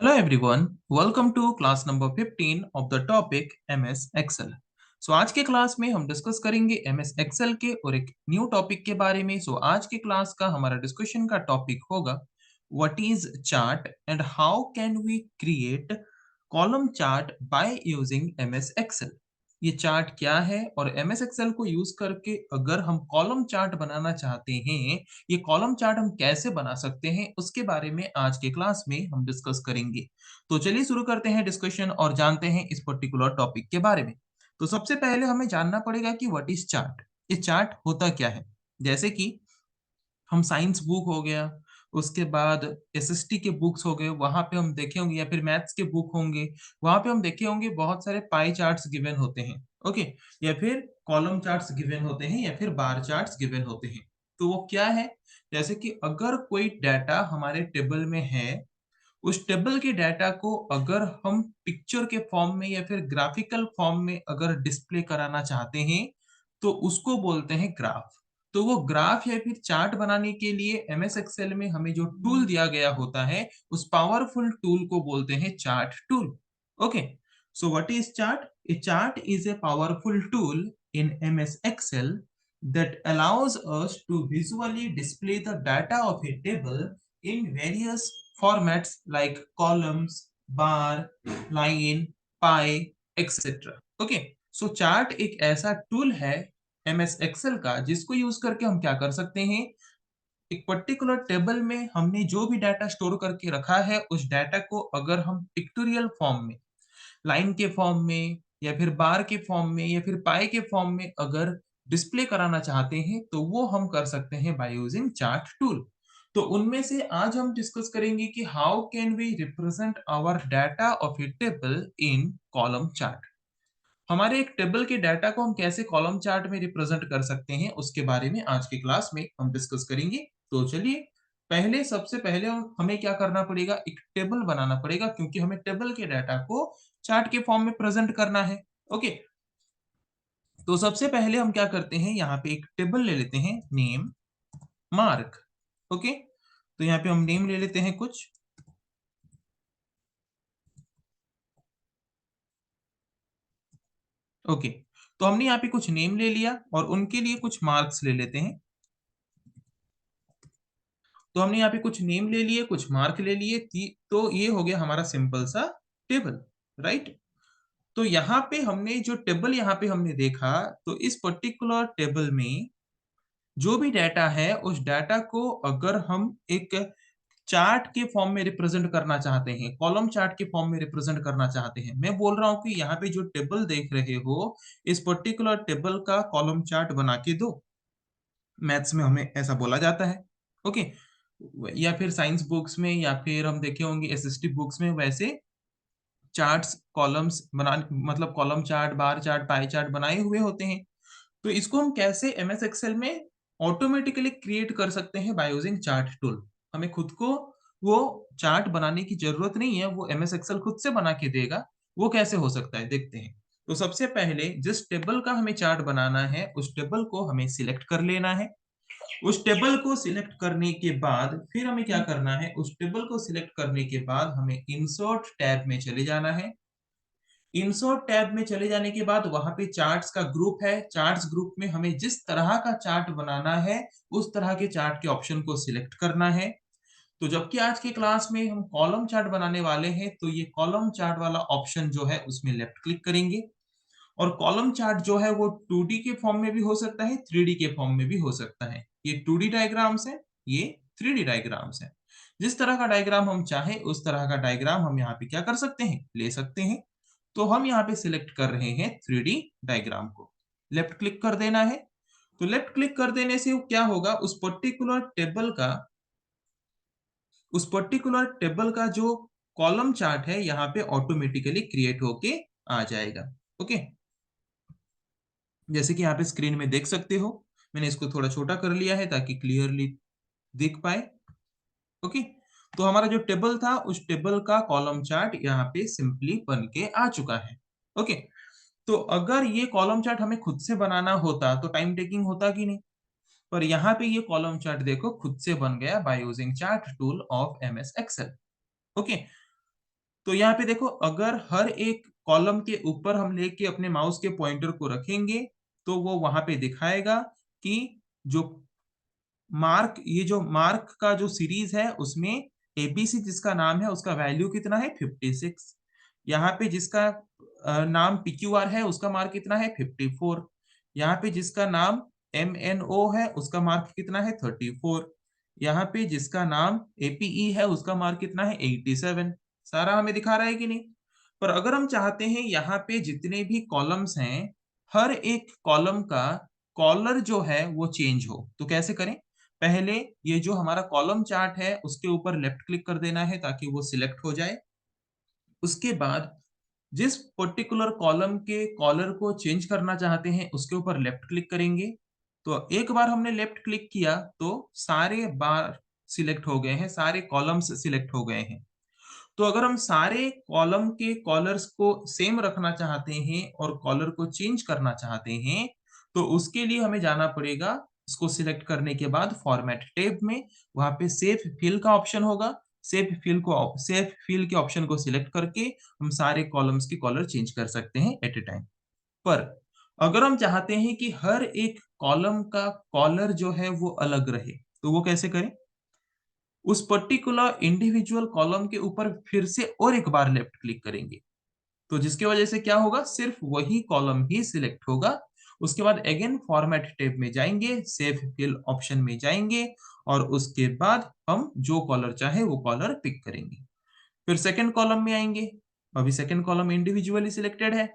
Hello everyone, welcome to class number 15 of the topic MS Excel. आज के class में हम डिस्कस करेंगे MS Excel के और एक न्यू टॉपिक के बारे में। आज के क्लास का हमारा डिस्कशन का टॉपिक होगा what is chart and how can we create column chart by using MS Excel। ये चार्ट क्या है और MS Excel को यूज करके अगर हम कॉलम चार्ट बनाना चाहते हैं, ये कॉलम चार्ट हम कैसे बना सकते हैं उसके बारे में आज के क्लास में हम डिस्कस करेंगे। तो चलिए शुरू करते हैं डिस्कशन और जानते हैं इस पर्टिकुलर टॉपिक के बारे में। तो सबसे पहले हमें जानना पड़ेगा कि व्हाट इज चार्ट। ये चार्ट होता क्या है। जैसे कि हम साइंस बुक हो गया, उसके बाद एसएसटी के बुक्स हो गए, वहाँ पे हम देखे होंगे या फिर मैथ्स के बुक होंगे, वहाँ पे हम देखे होंगे बहुत सारे पाई चार्ट्स गिवन होते हैं, ओके? या फिर कॉलम चार्ट्स गिवन होते हैं या फिर बार चार्ट्स गिवन होते हैं। तो वो क्या है? जैसे कि अगर कोई डाटा हमारे टेबल में है, उस टेबल के डाटा को अगर हम पिक्चर के फॉर्म में या फिर ग्राफिकल फॉर्म में अगर डिस्प्ले कराना चाहते हैं, तो उसको बोलते हैं ग्राफ। तो वो ग्राफ या फिर चार्ट बनाने के लिए एमएस एक्सेल में हमें जो टूल दिया गया होता है, उस पावरफुल टूल को बोलते हैं chart tool. Okay, so what is chart? A chart is a powerful tool in MS Excel that allows us to visually display the data of a table in various formats like columns, bar, line, pie, etc. Okay, so chart एक ऐसा tool है MS Excel का जिसको use करके हम क्या कर सकते हैं, एक पर्टिकुलर टेबल में हमने जो भी डाटा स्टोर करके रखा है उस डाटा को अगर हम पिक्टोरियल फॉर्म में, लाइन के फॉर्म में या फिर बार के फॉर्म में या फिर पाई के फॉर्म में अगर डिस्प्ले कराना चाहते हैं तो वो हम कर सकते हैं बाय यूजिंग चार्ट टूल। तो उनमें से आज हम डिस्कस करेंगे कि how can we represent our data of a table in column chart. हमारे एक टेबल के डाटा को हम कैसे कॉलम चार्ट में रिप्रेजेंट कर सकते हैं उसके बारे में आज के क्लास में हम डिस्कस करेंगे। तो चलिए, पहले सबसे पहले हमें क्या करना पड़ेगा, एक टेबल बनाना पड़ेगा क्योंकि हमें टेबल के डाटा को चार्ट के फॉर्म में प्रेजेंट करना है। ओके, तो सबसे पहले हम क्या करते हैं, यहाँ पे एक टेबल ले लेते हैं, नेम मार्क। ओके, तो यहाँ पे हम नेम ले लेते हैं कुछ। ओके, तो हमने यहाँ पे कुछ नेम ले लिया और उनके लिए कुछ मार्क्स ले लेते हैं। तो हमने यहाँ पे कुछ नेम ले लिए, कुछ मार्क ले लिए, तो ये हो गया हमारा सिंपल सा टेबल, राइट? तो यहाँ पे हमने जो टेबल यहाँ पे हमने देखा, तो इस पर्टिकुलर टेबल में जो भी डाटा है उस डाटा को अगर हम एक चार्ट के फॉर्म में रिप्रेजेंट करना चाहते हैं, कॉलम चार्ट के फॉर्म में रिप्रेजेंट करना चाहते हैं, मैं बोल रहा हूँ कि यहाँ पे जो टेबल देख रहे हो, इस पर्टिकुलर टेबल का कॉलम चार्ट बना के दो। मैथ्स में हमें ऐसा बोला जाता है, ओके? या फिर साइंस बुक्स में या फिर हम देखे होंगे एसएसटी बुक्स में वैसे चार्ट्स, कॉलम्स बना, मतलब column chart, bar chart, pie chart बनाए हुए होते हैं। तो इसको हम कैसे एमएस एक्सेल में ऑटोमेटिकली क्रिएट कर सकते हैं बाय यूजिंग चार्ट टूल। हमें खुद को वो चार्ट बनाने की जरूरत नहीं है, वो एमएस एक्सेल खुद से बना के देगा। वो कैसे हो सकता है देखते हैं। तो सबसे पहले जिस टेबल का हमें चार्ट बनाना है उस टेबल को हमें सिलेक्ट कर लेना है। उस टेबल को सिलेक्ट करने के बाद फिर हमें क्या करना है, उस टेबल को सिलेक्ट करने के बाद हमें इंसर्ट टैब में चले जाना है। इंसर्ट टैब में चले जाने के बाद वहां पे चार्ट्स का ग्रुप है, चार्ट्स ग्रुप में हमें जिस तरह का चार्ट बनाना है उस तरह के चार्ट के ऑप्शन को सिलेक्ट करना है। तो जबकि आज के क्लास में हम कॉलम चार्ट बनाने वाले हैं, तो ये कॉलम चार्ट वाला ऑप्शन जो है उसमें लेफ्ट क्लिक करेंगे। और कॉलम चार्ट जो है वो 2D के फॉर्म में भी हो सकता है, 3D के फॉर्म में भी हो सकता है। ये 2D डायग्राम्स है, ये 3D डायग्राम्स है। जिस तरह का डायग्राम हम चाहे उस तरह का डायग्राम हम यहाँ पे क्या कर सकते हैं, ले सकते हैं। तो हम यहाँ पे सिलेक्ट कर रहे हैं 3D डायग्राम को, लेफ्ट क्लिक कर देना है। तो लेफ्ट क्लिक कर देने से क्या होगा, उस पर्टिकुलर टेबल का जो कॉलम चार्ट है यहाँ पे ऑटोमेटिकली क्रिएट होके आ जाएगा। ओके, जैसे कि यहाँ पे स्क्रीन में देख सकते हो, मैंने इसको थोड़ा छोटा कर लिया है ताकि क्लियरली दिख पाए। ओके, तो हमारा जो टेबल था उस टेबल का कॉलम चार्ट यहाँ पे सिंपली बन के आ चुका है। ओके, तो अगर ये कॉलम चार्ट हमें खुद से बनाना होता तो टाइम टेकिंग होता कि नहीं? पर यहाँ पे ये कॉलम चार्ट देखो खुद से बन गया by using chart tool of MS Excel. Okay, तो यहाँ पे देखो, अगर हर एक कॉलम के ऊपर हम लेके अपने माउस के पॉइंटर को रखेंगे, तो वो वहां पे दिखाएगा कि जो ये जो मार्क का जो सीरीज है उसमें एबीसी जिसका नाम है उसका वैल्यू कितना है 56। यहाँ पे जिसका नाम पीक्यूआर है उसका मार्क कितना है 54। यहाँ पे जिसका नाम एमएनओ है उसका मार्क कितना है 34। यहाँ पे जिसका नाम एपीई है उसका मार्क कितना है 87। सारा हमें दिखा रहा है कि नहीं? पर अगर हम चाहते हैं यहाँ पे जितने भी कॉलम्स हैं, हर एक कॉलम का कॉलर जो है वो चेंज हो, तो कैसे करें? पहले ये जो हमारा कॉलम चार्ट है उसके ऊपर लेफ्ट क्लिक कर देना है ताकि वो सिलेक्ट हो जाए। उसके बाद जिस पर्टिकुलर कॉलम के कॉलर को चेंज करना चाहते हैं उसके ऊपर लेफ्ट क्लिक करेंगे। तो एक बार हमने लेफ्ट क्लिक किया तो सारे बार सिलेक्ट हो गए हैं, सारे कॉलम्स सिलेक्ट हो गए हैं। तो अगर हम सारे कॉलम के कॉलर्स को सेम रखना चाहते हैं और कॉलर को चेंज करना चाहते हैं, तो उसके लिए हमें जाना पड़ेगा। इसको सिलेक्ट करने के बाद फॉर्मेट टैब में वहां पे सेव फिल का ऑप्शन होगा। सेव फिल के ऑप्शन को सिलेक्ट करके हम सारे कॉलम्स की कॉलर चेंज कर सकते हैं एट ए टाइम। पर अगर हम चाहते हैं कि हर एक कॉलम का कॉलर जो है वो अलग रहे, तो वो कैसे करें? उस पर्टिकुलर इंडिविजुअल कॉलम के ऊपर फिर से और एक बार लेफ्ट क्लिक करेंगे। तो जिसकी वजह से क्या होगा, सिर्फ वही कॉलम ही सिलेक्ट होगा। उसके बाद अगेन फॉर्मेट टैब में जाएंगे, सेव फिल ऑप्शन में जाएंगे और उसके बाद हम जो कॉलर चाहे वो कॉलर पिक करेंगे। फिर सेकंड कॉलम में आएंगे। अभी सेकंड कॉलम इंडिविजुअली सिलेक्टेड है।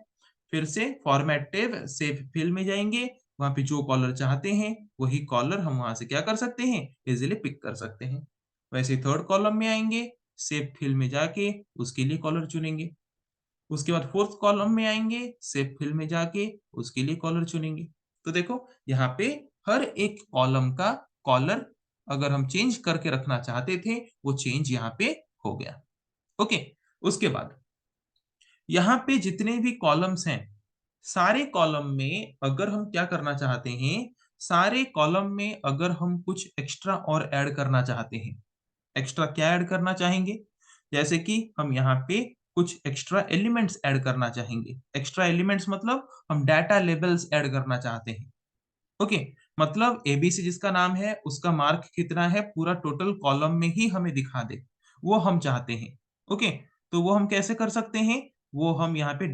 फिर से फॉर्मेट टैब सेव फिल में जाएंगे। वहां पे जो कॉलर चाहते हैं वही कॉलर हम वहां से क्या कर सकते हैं, इजिली पिक कर सकते हैं। वैसे थर्ड कॉलम में आएंगे, सेव फिल में जाके उसके लिए कॉलर चुनेंगे। उसके बाद फोर्थ कॉलम में आएंगे, सेव फिल में जाके उसके लिए कॉलर चुनेंगे। तो देखो यहाँ पे हर एक कॉलम का कॉलर अगर हम चेंज करके रखना चाहते थे वो चेंज यहाँ पे हो गया। ओके। उसके बाद यहाँ पे जितने भी कॉलम्स हैं, सारे कॉलम में अगर हम क्या करना चाहते हैं, सारे कॉलम में अगर हम कुछ एक्स्ट्रा और ऐड करना चाहते हैं, एक्स्ट्रा क्या ऐड करना चाहेंगे? जैसे कि हम यहाँ पे कुछ एक्स्ट्रा एलिमेंट्स ऐड करना चाहेंगे। एक्स्ट्रा एलिमेंट्स मतलब हम डाटा लेबल्स ऐड करना चाहते हैं। ओके। मतलब एबीसी जिसका नाम है उसका मार्क कितना है पूरा टोटल कॉलम में ही हमें दिखा दे, वो हम चाहते हैं। ओके। तो वो हम कैसे कर सकते हैं? वो हम यहाँ पे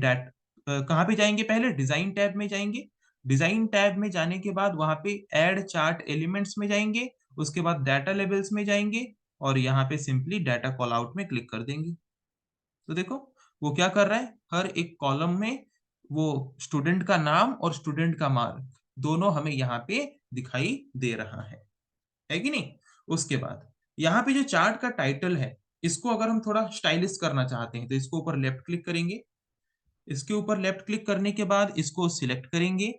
कहाँ पे जाएंगे? पहले डिजाइन टैब में जाएंगे। डिजाइन टैब में जाने के बाद वहां पे ऐड चार्ट एलिमेंट्स में जाएंगे। उसके बाद डाटा लेबल्स में जाएंगे और यहाँ पे सिंपली डाटा कॉल आउट में क्लिक कर देंगे। तो देखो वो क्या कर रहा है, हर एक कॉलम में वो स्टूडेंट का नाम और स्टूडेंट का मार्क दोनों हमें यहाँ पे दिखाई दे रहा है कि नहीं? उसके बाद यहाँ पे जो चार्ट का टाइटल है, इसको अगर हम थोड़ा स्टाइलिश करना चाहते हैं तो इसको ऊपर लेफ्ट क्लिक करेंगे। इसके ऊपर लेफ्ट क्लिक करने के बाद इसको सिलेक्ट करेंगे।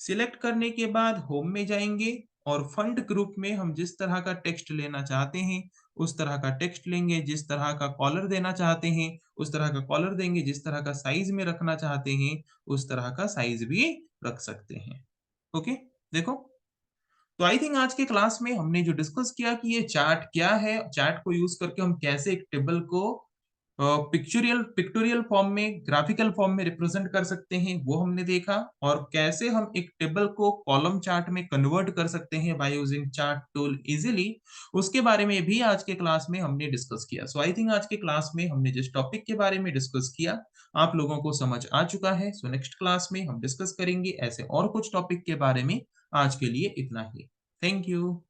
सिलेक्ट करने के बाद होम में जाएंगे और फंड ग्रुप में हम जिस तरह का टेक्स्ट लेना चाहते हैं उस तरह का टेक्स्ट लेंगे। जिस तरह का कॉलर देना चाहते हैं उस तरह का कॉलर देंगे। जिस तरह का साइज में रखना चाहते हैं उस तरह का साइज भी रख सकते हैं। ओके। देखो, तो आई थिंक आज के क्लास में हमने जो डिस्कस किया कि ये चार्ट क्या है, चार्ट को यूज करके हम कैसे एक टेबल को पिक्टोरियल फॉर्म में, ग्राफिकल फॉर्म में रिप्रेजेंट कर सकते हैं, वो हमने देखा। और कैसे हम एक टेबल को कॉलम चार्ट में कन्वर्ट कर सकते हैं bye using chart tool easily, उसके बारे में भी आज के क्लास में हमने डिस्कस किया। सो आई थिंक आज के क्लास में हमने जिस टॉपिक के बारे में डिस्कस किया आप लोगों को समझ आ चुका है। सो नेक्स्ट क्लास में हम डिस्कस करेंगे ऐसे और कुछ टॉपिक के बारे में। आज के लिए इतना ही। Thank you.